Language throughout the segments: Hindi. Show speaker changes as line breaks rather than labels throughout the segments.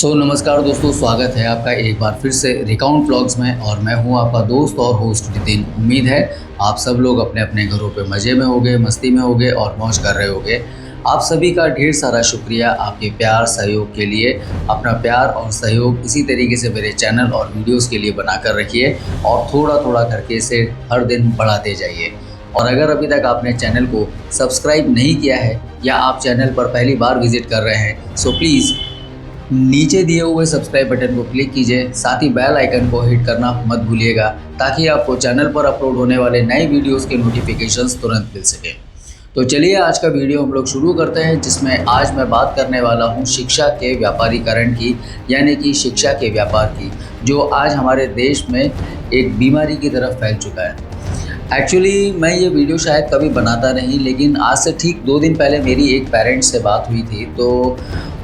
नमस्कार दोस्तों, स्वागत है आपका एक बार फिर से रिकाउंट व्लॉग्स में। और मैं हूं आपका दोस्त और होस्ट नितिन। उम्मीद है आप सब लोग अपने अपने घरों पे मज़े में होंगे, मस्ती में होंगे और मौज कर रहे होंगे। आप सभी का ढेर सारा शुक्रिया आपके प्यार सहयोग के लिए। अपना प्यार और सहयोग इसी तरीके से मेरे चैनल और वीडियोस के लिए बनाकर रखिए और थोड़ा थोड़ा करके इसे हर दिन बढ़ाते जाइए। और अगर अभी तक आपने चैनल को सब्सक्राइब नहीं किया है या आप चैनल पर पहली बार विजिट कर रहे हैं, सो प्लीज़ नीचे दिए हुए सब्सक्राइब बटन को क्लिक कीजिए, साथ ही बेल आइकन को हिट करना मत भूलिएगा ताकि आपको चैनल पर अपलोड होने वाले नए वीडियोस के नोटिफिकेशंस तुरंत मिल सके। तो चलिए आज का वीडियो हम लोग शुरू करते हैं, जिसमें आज मैं बात करने वाला हूं शिक्षा के व्यापारीकरण की, यानी कि शिक्षा के व्यापार की, जो आज हमारे देश में एक बीमारी की तरफ फैल चुका है। एक्चुअली मैं ये वीडियो शायद कभी बनाता नहीं, लेकिन आज से ठीक 2 दिन पहले मेरी एक पेरेंट्स से बात हुई थी। तो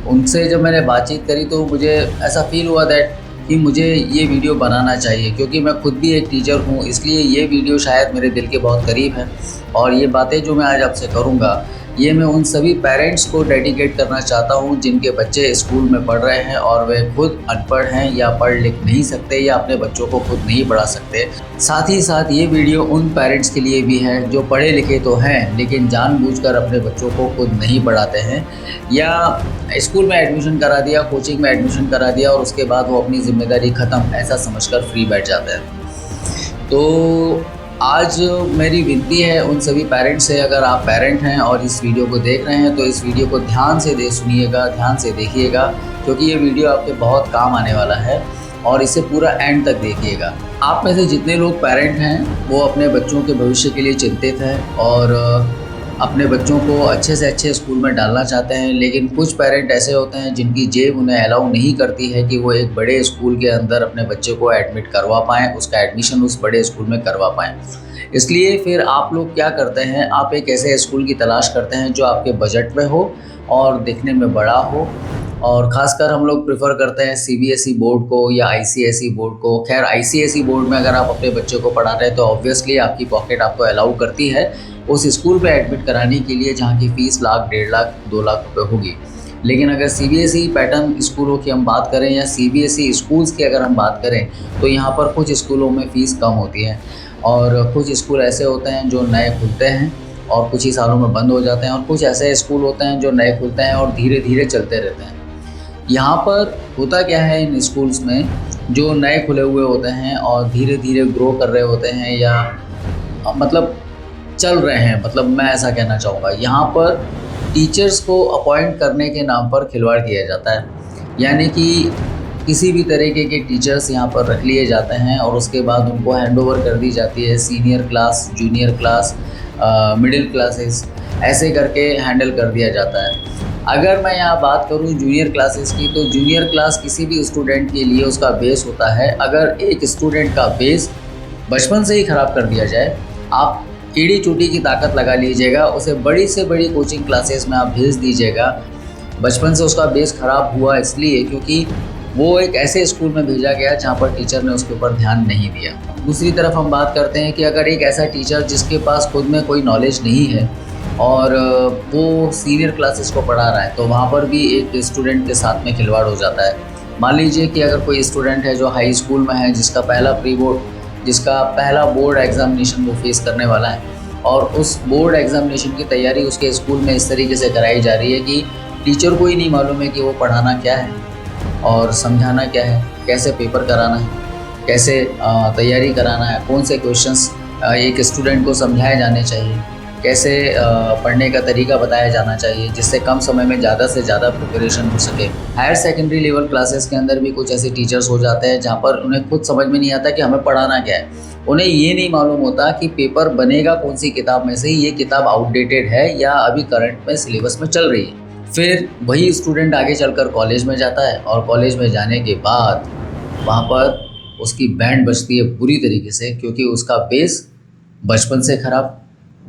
उनसे जब मैंने बातचीत करी तो मुझे ऐसा फील हुआ दैट कि मुझे ये वीडियो बनाना चाहिए, क्योंकि मैं खुद भी एक टीचर हूँ। इसलिए ये वीडियो शायद मेरे दिल के बहुत करीब है। और ये बातें जो मैं आज आपसे करूँगा, ये मैं उन सभी पेरेंट्स को डेडिकेट करना चाहता हूँ जिनके बच्चे स्कूल में पढ़ रहे हैं और वे खुद अनपढ़ हैं या पढ़ लिख नहीं सकते या अपने बच्चों को खुद नहीं पढ़ा सकते। साथ ही साथ ये वीडियो उन पेरेंट्स के लिए भी है जो पढ़े लिखे तो हैं लेकिन जानबूझकर अपने बच्चों को खुद नहीं पढ़ाते हैं, या स्कूल में एडमिशन करा दिया, कोचिंग में एडमिशन करा दिया और उसके बाद वो अपनी जिम्मेदारी ख़त्म ऐसा समझकर फ्री बैठ जाते हैं। तो आज मेरी विनती है उन सभी पेरेंट्स से, अगर आप पेरेंट हैं और इस वीडियो को देख रहे हैं तो इस वीडियो को ध्यान से सुनिएगा, ध्यान से देखिएगा, क्योंकि ये वीडियो आपके बहुत काम आने वाला है और इसे पूरा एंड तक देखिएगा। आप में से जितने लोग पेरेंट हैं वो अपने बच्चों के भविष्य के लिए चिंतित हैं और अपने बच्चों को अच्छे से अच्छे स्कूल में डालना चाहते हैं, लेकिन कुछ पेरेंट ऐसे होते हैं जिनकी जेब उन्हें अलाउ नहीं करती है कि वो एक बड़े स्कूल के अंदर अपने बच्चे को एडमिट करवा पाएँ, उसका एडमिशन उस बड़े स्कूल में करवा पाएँ। इसलिए फिर आप लोग क्या करते हैं, आप एक ऐसे स्कूल की तलाश करते हैं जो आपके बजट में हो और दिखने में बड़ा हो। और ख़ासकर हम लोग प्रेफर करते हैं सीबीएसई बोर्ड को या आईसीएसई बोर्ड को। खैर आईसीएसई बोर्ड में अगर आप अपने बच्चे को पढ़ा रहे हैं तो ऑब्वियसली आपकी पॉकेट आपको अलाउ करती है उस स्कूल पे एडमिट कराने के लिए जहाँ की फ़ीस लाख, 1.5 लाख, 2 लाख रुपए होगी। लेकिन अगर सीबीएसई पैटर्न स्कूलों की हम बात करें या सीबीएसई स्कूल्स की अगर हम बात करें तो यहाँ पर कुछ स्कूलों में फ़ीस कम होती है और कुछ स्कूल ऐसे होते हैं जो नए खुलते हैं और कुछ ही सालों में बंद हो जाते हैं, और कुछ ऐसे स्कूल होते हैं जो नए खुलते हैं और धीरे धीरे चलते रहते हैं। यहाँ पर होता क्या है, इन स्कूल्स में जो नए खुले हुए होते हैं और धीरे धीरे ग्रो कर रहे होते हैं या मतलब चल रहे हैं, मतलब मैं ऐसा कहना चाहूँगा, यहाँ पर टीचर्स को अपॉइंट करने के नाम पर खिलवाड़ किया जाता है। यानी कि किसी भी तरीके के टीचर्स यहाँ पर रख लिए जाते हैं और उसके बाद उनको हैंडओवर कर दी जाती है। Senior class, junior class, middle classes, ऐसे करके हैंडल कर दिया जाता है। अगर मैं यहाँ बात करूँ जूनियर क्लासेस की, तो जूनियर क्लास किसी भी स्टूडेंट के लिए उसका बेस होता है। अगर एक स्टूडेंट का बेस बचपन से ही ख़राब कर दिया जाए, आप कीड़ी चूटी की ताकत लगा लीजिएगा, उसे बड़ी से बड़ी कोचिंग क्लासेस में आप भेज दीजिएगा। बचपन से उसका बेस ख़राब हुआ इसलिए क्योंकि वो एक ऐसे स्कूल में भेजा गया जहाँ पर टीचर ने उसके ऊपर ध्यान नहीं दिया। दूसरी तरफ हम बात करते हैं कि अगर एक ऐसा टीचर जिसके पास खुद में कोई नॉलेज नहीं है और वो सीनियर क्लासेस को पढ़ा रहा है, तो वहाँ पर भी एक स्टूडेंट के साथ में खिलवाड़ हो जाता है। मान लीजिए कि अगर कोई स्टूडेंट है जो हाई स्कूल में है, जिसका पहला बोर्ड एग्जामिनेशन वो फेस करने वाला है, और उस बोर्ड एग्जामिनेशन की तैयारी उसके स्कूल में इस तरीके से कराई जा रही है कि टीचर को ही नहीं मालूम है कि वो पढ़ाना क्या है और समझाना क्या है, कैसे पेपर कराना है, कैसे तैयारी कराना है, कौन से क्वेश्चंस एक स्टूडेंट को समझाए जाने चाहिए, कैसे पढ़ने का तरीका बताया जाना चाहिए जिससे कम समय में ज़्यादा से ज़्यादा प्रिपरेशन हो सके। हायर सेकेंडरी लेवल क्लासेस के अंदर भी कुछ ऐसे टीचर्स हो जाते हैं जहाँ पर उन्हें खुद समझ में नहीं आता कि हमें पढ़ाना क्या है। उन्हें ये नहीं मालूम होता कि पेपर बनेगा कौन सी किताब में से, ये किताब आउटडेटेड है या अभी करंट में सिलेबस में चल रही है। फिर वही स्टूडेंट आगे चलकर कॉलेज में जाता है और कॉलेज में जाने के बाद वहाँ पर उसकी बैंड बजती है बुरी तरीके से, क्योंकि उसका बेस बचपन से ख़राब,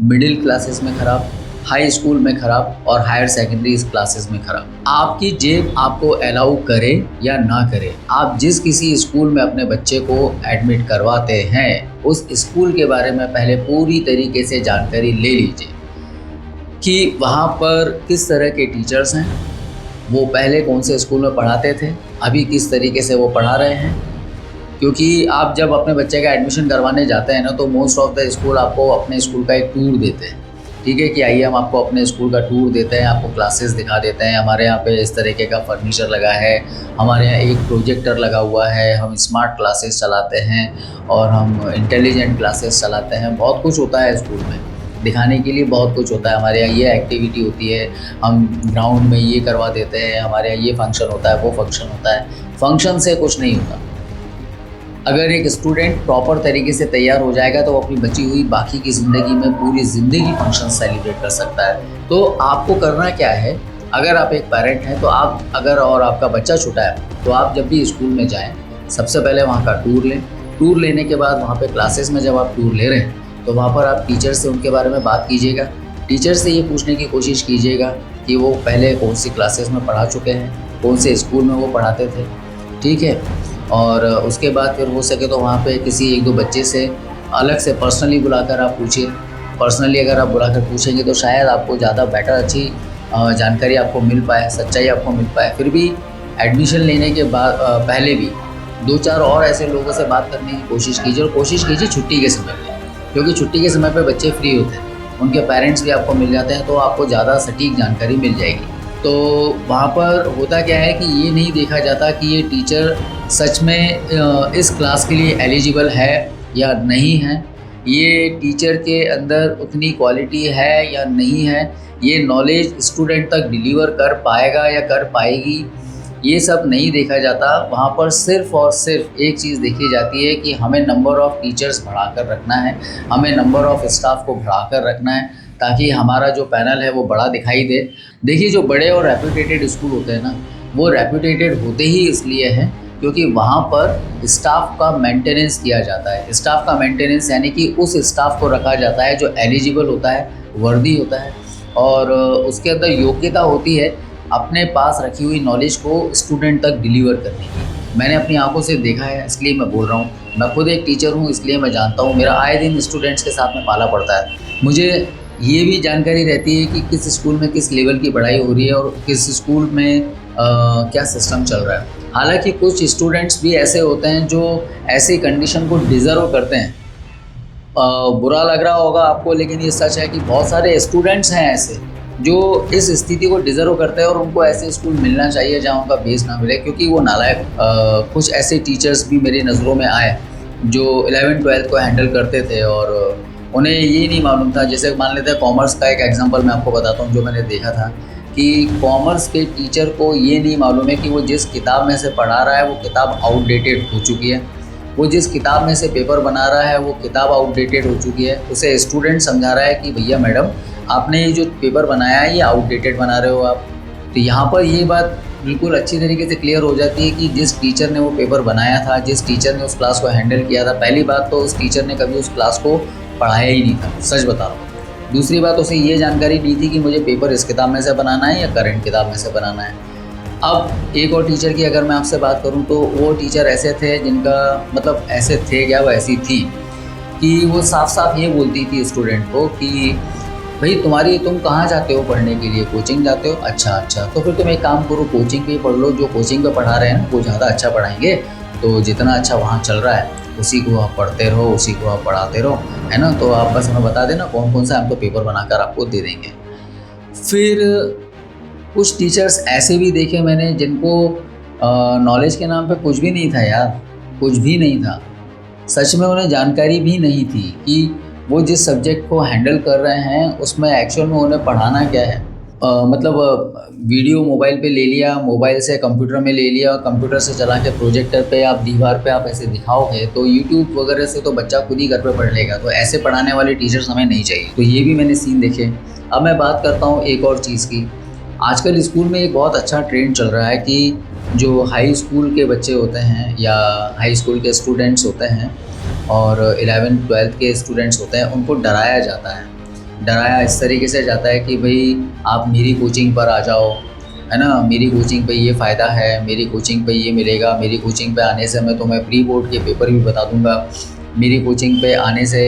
मिडिल क्लासेस में ख़राब, हाई स्कूल में ख़राब और हायर सेकेंडरी क्लासेस में ख़राब। आपकी जेब आपको अलाउ करे या ना करे, आप जिस किसी स्कूल में अपने बच्चे को एडमिट करवाते हैं उस स्कूल के बारे में पहले पूरी तरीके से जानकारी ले लीजिए कि वहाँ पर किस तरह के टीचर्स हैं, वो पहले कौन से स्कूल में पढ़ाते थे, अभी किस तरीके से वो पढ़ा रहे हैं। क्योंकि आप जब अपने बच्चे का एडमिशन करवाने जाते हैं ना, तो मोस्ट ऑफ द स्कूल आपको अपने स्कूल का एक टूर देते हैं, ठीक है, कि आइए हम आपको अपने स्कूल का टूर देते हैं, आपको क्लासेस दिखा देते हैं, हमारे यहाँ पे इस तरीके का फर्नीचर लगा है, हमारे यहाँ एक प्रोजेक्टर लगा हुआ है, हम स्मार्ट क्लासेस चलाते हैं और हम इंटेलिजेंट क्लासेस चलाते हैं। बहुत कुछ होता है स्कूल में, दिखाने के लिए बहुत कुछ होता है। हमारे यहाँ ये एक्टिविटी होती है, हम ग्राउंड में ये करवा देते हैं, हमारे यहाँ ये फंक्शन होता है, वो फंक्शन होता है। फंक्शन से कुछ नहीं होता। अगर एक स्टूडेंट प्रॉपर तरीके से तैयार हो जाएगा तो वो अपनी बची हुई बाकी की ज़िंदगी में पूरी ज़िंदगी फंक्शन सेलिब्रेट कर सकता है। तो आपको करना क्या है, अगर आप एक पेरेंट हैं तो आप अगर और आपका बच्चा छोटा है तो आप जब भी स्कूल में जाएं, सबसे पहले वहाँ का टूर लें। टूर लेने के बाद वहाँ पे क्लासेस में जब आप टूर ले रहे हैं तो वहाँ पर आप टीचर से उनके बारे में बात कीजिएगा। टीचर से ये पूछने की कोशिश कीजिएगा कि वो पहले कौन सी क्लासेस में पढ़ा चुके हैं, कौन से स्कूल में वो पढ़ाते थे, ठीक है। और उसके बाद फिर हो सके तो वहाँ पे किसी एक दो बच्चे से अलग से पर्सनली बुलाकर आप पूछिए। पर्सनली अगर आप बुलाकर पूछेंगे तो शायद आपको ज़्यादा बेटर अच्छी जानकारी आपको मिल पाए, सच्चाई आपको मिल पाए। फिर भी एडमिशन लेने के बाद पहले भी 2-4 और ऐसे लोगों से बात करने की कोशिश कीजिए, और कोशिश कीजिए छुट्टी के समय पे, क्योंकि छुट्टी के समय पे बच्चे फ्री होते हैं, उनके पेरेंट्स भी आपको मिल जाते हैं, तो आपको ज़्यादा सटीक जानकारी मिल जाएगी। तो वहाँ पर होता क्या है कि ये नहीं देखा जाता कि ये टीचर सच में इस क्लास के लिए एलिजिबल है या नहीं है, ये टीचर के अंदर उतनी क्वालिटी है या नहीं है, ये नॉलेज स्टूडेंट तक डिलीवर कर पाएगा या कर पाएगी, ये सब नहीं देखा जाता। वहाँ पर सिर्फ़ और सिर्फ एक चीज़ देखी जाती है कि हमें नंबर ऑफ़ टीचर्स बढ़ाकर रखना है, हमें नंबर ऑफ़ स्टाफ को बढ़ाकर रखना है, ताकि हमारा जो पैनल है वो बड़ा दिखाई दे। देखिए, जो बड़े और रेप्यूटेटेड स्कूल होते हैं ना, वो रेप्यूटेटेड होते ही इसलिए हैं क्योंकि वहाँ पर स्टाफ का मेंटेनेंस किया जाता है। स्टाफ का मेंटेनेंस यानी कि उस स्टाफ को रखा जाता है जो एलिजिबल होता है, वर्दी होता है, और उसके अंदर योग्यता होती है अपने पास रखी हुई नॉलेज को स्टूडेंट तक डिलीवर करने की। मैंने अपनी आंखों से देखा है, इसलिए मैं बोल रहा हूँ। मैं खुद एक टीचर हूँ, इसलिए मैं जानता हूँ। मेरा आए दिन स्टूडेंट्स के साथ में पाला पड़ता है। मुझे ये भी जानकारी रहती है कि किस स्कूल में किस लेवल की पढ़ाई हो रही है और किस स्कूल में क्या सिस्टम चल रहा है। हालांकि कुछ स्टूडेंट्स भी ऐसे होते हैं जो ऐसी कंडीशन को डिज़र्व करते हैं। बुरा लग रहा होगा आपको, लेकिन ये सच है कि बहुत सारे स्टूडेंट्स हैं ऐसे जो इस स्थिति को डिज़र्व करते हैं और उनको ऐसे स्कूल मिलना चाहिए जहाँ उनका बेस ना मिले, क्योंकि वो नालायक। कुछ ऐसे टीचर्स भी मेरी नज़रों में आए जो 11th-12th को हैंडल करते थे और उन्हें ये नहीं मालूम था। जैसे मान लेते हैं कॉमर्स का एक एग्जांपल मैं आपको बताता हूँ जो मैंने देखा था, कि कॉमर्स के टीचर को ये नहीं मालूम है कि वो जिस किताब में से पढ़ा रहा है वो किताब आउटडेटेड हो चुकी है। वो जिस किताब में से पेपर बना रहा है वो किताब आउटडेटेड हो चुकी है। उसे स्टूडेंट समझा रहा है कि भैया मैडम, आपने ये जो पेपर बनाया है ये आउटडेटेड बना रहे हो आप। तो यहाँ पर ये बात बिल्कुल अच्छी तरीके से क्लियर हो जाती है कि जिस टीचर ने वो पेपर बनाया था, जिस टीचर ने उस क्लास को हैंडल किया था, पहली बात तो उस टीचर ने कभी उस क्लास को पढ़ाया ही नहीं था, सच बता रहा हूँ। दूसरी बात, उसे ये जानकारी दी थी कि मुझे पेपर इस किताब में से बनाना है या करंट किताब में से बनाना है। अब एक और टीचर की अगर मैं आपसे बात करूं तो वो टीचर ऐसे थे जिनका मतलब ऐसे थे क्या, वो ऐसी थी कि वो साफ साफ ये बोलती थी स्टूडेंट को कि भाई तुम कहाँ जाते हो पढ़ने के लिए, कोचिंग जाते हो, अच्छा तो फिर तुम एक काम करो, कोचिंग पे पढ़ लो, जो कोचिंग पे पढ़ा रहे हैं वो ज़्यादा अच्छा पढ़ाएंगे, तो जितना अच्छा वहाँ चल रहा है उसी को आप पढ़ते रहो, उसी को आप पढ़ाते रहो, है ना। तो आप बस हमें बता देना कौन कौन सा हम तो पेपर बनाकर आपको दे देंगे। फिर कुछ टीचर्स ऐसे भी देखे मैंने जिनको नॉलेज के नाम पे कुछ भी नहीं था यार, कुछ भी नहीं था। सच में उन्हें जानकारी भी नहीं थी कि वो जिस सब्जेक्ट को हैंडल कर रहे हैं उसमें एक्चुअल में उन्हें पढ़ाना क्या है। मतलब वीडियो मोबाइल पे ले लिया, मोबाइल से कंप्यूटर में ले लिया, कंप्यूटर से चला के प्रोजेक्टर पे आप दीवार पे आप ऐसे दिखाओगे तो यूट्यूब वगैरह से तो बच्चा खुद ही घर पे पढ़ लेगा। तो ऐसे पढ़ाने वाले टीचर्स हमें नहीं चाहिए। तो ये भी मैंने सीन देखे। अब मैं बात करता हूँ एक और चीज़ की। आजकल स्कूल में एक बहुत अच्छा ट्रेंड चल रहा है कि जो हाई स्कूल के बच्चे होते हैं या हाई स्कूल के स्टूडेंट्स होते हैं और 11th-12th के स्टूडेंट्स होते हैं, उनको डराया जाता है। डराया इस तरीके से जाता है कि भाई आप मेरी कोचिंग पर आ जाओ, है ना, मेरी कोचिंग पे ये फ़ायदा है, मेरी कोचिंग पे ये मिलेगा, मेरी कोचिंग पे आने से मैं तुम्हें प्री बोर्ड के पेपर भी बता दूंगा, मेरी कोचिंग पे आने से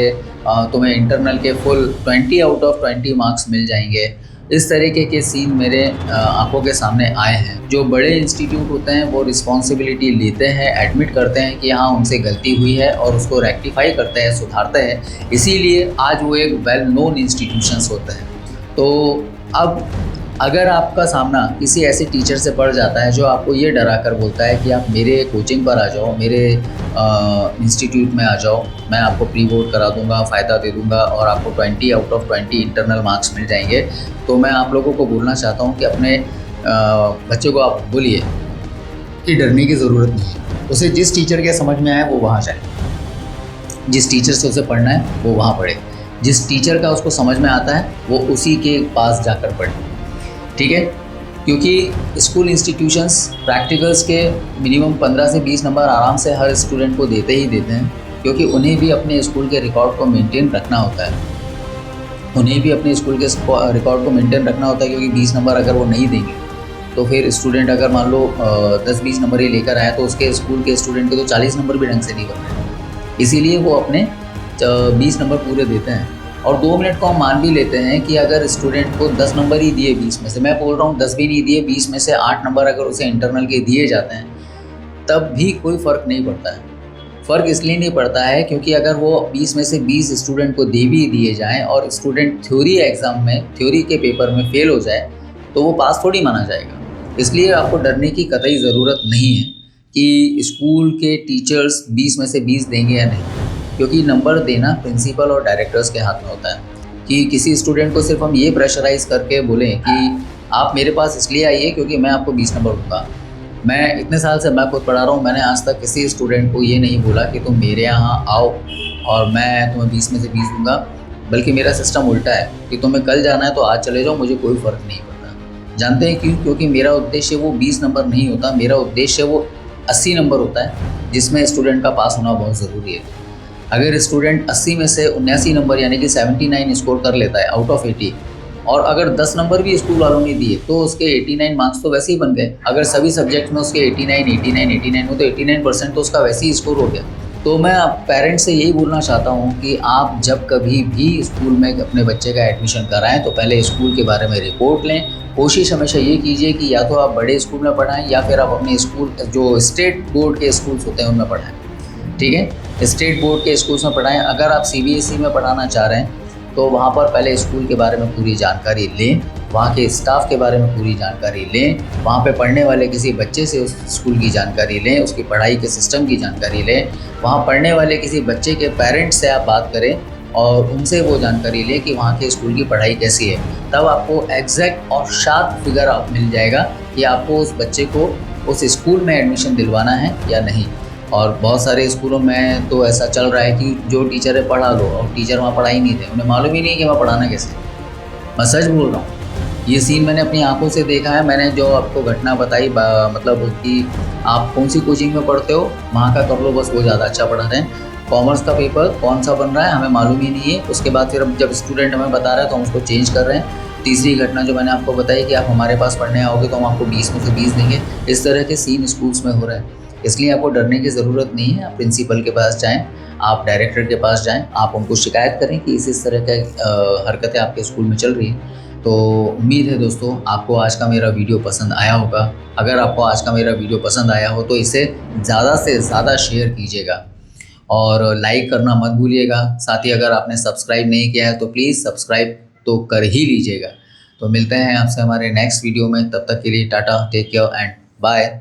तुम्हें इंटरनल के फुल 20 आउट ऑफ 20 मार्क्स मिल जाएंगे। इस तरीके के सीन मेरे आंखों के सामने आए हैं। जो बड़े इंस्टीट्यूट होते हैं वो रिस्पॉन्सिबिलिटी लेते हैं, एडमिट करते हैं कि हाँ उनसे गलती हुई है और उसको रेक्टिफाई करते हैं, सुधारते हैं, इसीलिए आज वो एक वेल नोन इंस्टीट्यूशंस होते हैं। तो अब अगर आपका सामना किसी ऐसे टीचर से पड़ जाता है जो आपको ये डरा कर बोलता है कि आप मेरे कोचिंग पर आ जाओ, मेरे इंस्टीट्यूट में आ जाओ, मैं आपको प्री बोर्ड करा दूंगा, फ़ायदा दे दूंगा और आपको 20 आउट ऑफ 20 इंटरनल मार्क्स मिल जाएंगे, तो मैं आप लोगों को बोलना चाहता हूँ कि अपने बच्चे को आप बोलिए कि डरने की ज़रूरत नहीं है। उसे जिस टीचर के समझ में आए वो वहाँ जाए, जिस टीचर से उसे पढ़ना है वो वहाँ पढ़े, जिस टीचर का उसको समझ में आता है वो उसी के पास जाकर पढ़े, ठीक है। क्योंकि स्कूल इंस्टीट्यूशंस प्रैक्टिकल्स के मिनिमम 15 से 20 नंबर आराम से हर स्टूडेंट को देते ही देते हैं, क्योंकि उन्हें भी अपने स्कूल के रिकॉर्ड को मेंटेन रखना होता है। उन्हें भी अपने स्कूल के रिकॉर्ड को मेंटेन रखना होता है, क्योंकि 20 नंबर अगर वो नहीं देंगे तो फिर स्टूडेंट अगर मान लो 10-20 नंबर ही लेकर आया तो उसके स्कूल के स्टूडेंट के तो 40 नंबर भी ढंग से नहीं बन रहे। इसीलिए वो अपने 20 नंबर पूरे देते हैं। और 2 मिनट को हम मान भी लेते हैं कि अगर स्टूडेंट को 10 नंबर ही दिए 20 में से, मैं बोल रहा हूँ 10 भी नहीं दिए, 20 में से 8 नंबर अगर उसे इंटरनल के दिए जाते हैं, तब भी कोई फ़र्क नहीं पड़ता है। फ़र्क इसलिए नहीं पड़ता है क्योंकि अगर वो 20 में से 20 स्टूडेंट को दे भी दिए जाएँ और स्टूडेंट थ्योरी एग्ज़ाम में, थ्योरी के पेपर में फ़ेल हो जाए तो वो पास थोड़ी माना जाएगा। इसलिए आपको डरने की कतई ज़रूरत नहीं है कि स्कूल के टीचर्स 20 में से 20 देंगे या नहीं, क्योंकि नंबर देना प्रिंसिपल और डायरेक्टर्स के हाथ में होता है। कि किसी स्टूडेंट को सिर्फ हम ये प्रेशराइज़ करके बोलें कि आप मेरे पास इसलिए आइए क्योंकि मैं आपको 20 नंबर दूँगा। मैं इतने साल से मैं खुद पढ़ा रहा हूँ, मैंने आज तक किसी स्टूडेंट को ये नहीं बोला कि तुम मेरे यहाँ आओ और मैं तुम्हें 20 में से 20 दूँगा, बल्कि मेरा सिस्टम उल्टा है कि तुम्हें कल जाना है तो आज चले जाओ, मुझे कोई फ़र्क नहीं पड़ता। जानते हैं क्यों? क्योंकि मेरा उद्देश्य वो 20 नंबर नहीं होता, मेरा उद्देश्य वो 80 नंबर होता है, जिसमें स्टूडेंट का पास होना बहुत ज़रूरी है। अगर स्टूडेंट 80 में से 79 नंबर यानी कि 79 स्कोर कर लेता है आउट ऑफ 80, और अगर 10 नंबर भी स्कूल वालों ने दिए तो उसके 89 मार्क्स तो वैसे ही बन गए। अगर सभी सब्जेक्ट में उसके 89 हो तो 89% तो उसका वैसे ही स्कोर हो गया। तो मैं पेरेंट्स से यही बोलना चाहता हूँ कि आप जब कभी भी स्कूल में अपने बच्चे का एडमिशन कराएं तो पहले स्कूल के बारे में रिपोर्ट लें। कोशिश हमेशा ये कीजिए कि या तो आप बड़े स्कूल में पढ़ाएं या फिर आप अपने स्कूल जो स्टेट बोर्ड के स्कूल्स होते हैं उनमें पढ़ाएं, ठीक है। स्टेट बोर्ड के स्कूल्स में पढ़ाएं। अगर आप CBSE में पढ़ाना चाह रहे हैं तो वहाँ पर पहले स्कूल के बारे में पूरी जानकारी लें, वहाँ के स्टाफ के बारे में पूरी जानकारी लें, वहाँ पे पढ़ने वाले किसी बच्चे से उस स्कूल की जानकारी लें, उसकी पढ़ाई के सिस्टम की जानकारी लें, वहाँ पढ़ने वाले किसी बच्चे के पेरेंट्स से आप बात करें और उनसे वो जानकारी लें कि वहाँ के स्कूल की पढ़ाई कैसी है। तब आपको एग्जैक्ट और शार्प फिगर आप मिल जाएगा कि आपको उस बच्चे को उस स्कूल में एडमिशन दिलवाना है या नहीं। और बहुत सारे स्कूलों में तो ऐसा चल रहा है कि जो टीचर है पढ़ा लो, और टीचर वहाँ पढ़ा ही नहीं थे, उन्हें मालूम ही नहीं कि मैं पढ़ाना कैसे। मैं सच बोल रहा हूँ, ये सीन मैंने अपनी आंखों से देखा है। मैंने जो आपको घटना बताई मतलब कि आप कौन सी कोचिंग में पढ़ते हो, वहाँ का कर लो बस, वो ज़्यादा अच्छा पढ़ा रहे हैं। कॉमर्स का पेपर कौन सा बन रहा है हमें मालूम ही नहीं है। उसके बाद फिर जब स्टूडेंट हमें बता रहा है तो हम उसको चेंज कर रहे हैं। तीसरी घटना जो मैंने आपको बताई कि आप हमारे पास पढ़ने आओगे तो हम आपको 20 में से 20 देंगे। इस तरह के सीन स्कूल्स में हो रहा है। इसलिए आपको डरने की ज़रूरत नहीं है। आप प्रिंसिपल के पास जाएं, आप डायरेक्टर के पास जाएं, आप उनको शिकायत करें कि इस तरह के हरकतें आपके स्कूल में चल रही हैं। तो उम्मीद है दोस्तों आपको आज का मेरा वीडियो पसंद आया होगा। अगर आपको आज का मेरा वीडियो पसंद आया हो तो इसे ज़्यादा से ज़्यादा शेयर कीजिएगा और लाइक करना मत भूलिएगा। साथ ही अगर आपने सब्सक्राइब नहीं किया है तो प्लीज़ सब्सक्राइब तो कर ही लीजिएगा। तो मिलते हैं आपसे हमारे नेक्स्ट वीडियो में, तब तक के लिए tata, take care and bye.